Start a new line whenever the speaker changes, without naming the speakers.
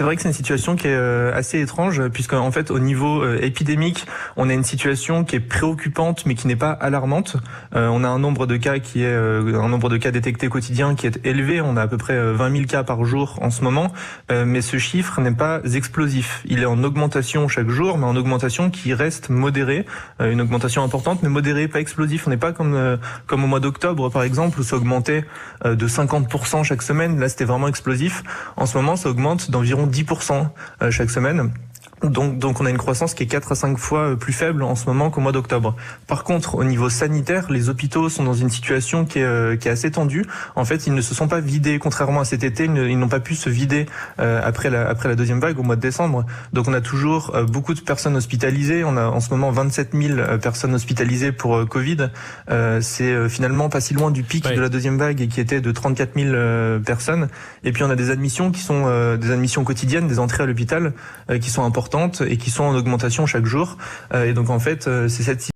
C'est vrai que c'est une situation qui est assez étrange, puisque en fait au niveau épidémique, on a une situation qui est préoccupante mais qui n'est pas alarmante. On a un nombre de cas un nombre de cas détectés quotidiens qui est élevé. On a à peu près 20 000 cas par jour en ce moment, mais ce chiffre n'est pas explosif. Il est en augmentation chaque jour, mais en augmentation qui reste modérée, une augmentation importante mais modérée, pas explosif. On n'est pas comme au mois d'octobre par exemple où ça augmentait de 50% chaque semaine. Là, c'était vraiment explosif. En ce moment, ça augmente d'environ 10% chaque semaine. Donc on a une croissance qui est 4 à 5 fois plus faible en ce moment qu'au mois d'octobre. Par contre, au niveau sanitaire, les hôpitaux sont dans une situation qui est assez tendue. En fait, ils ne se sont pas vidés, contrairement à cet été, ils n'ont pas pu se vider après la deuxième vague au mois de décembre. Donc on a toujours beaucoup de personnes hospitalisées. On a en ce moment 27 000 personnes hospitalisées pour Covid. C'est finalement pas si loin du pic de la deuxième vague et qui était de 34 000 personnes. Et puis on a des admissions qui sont des admissions quotidiennes, des entrées à l'hôpital qui sont importantes et qui sont en augmentation chaque jour. Et donc en fait, c'est cette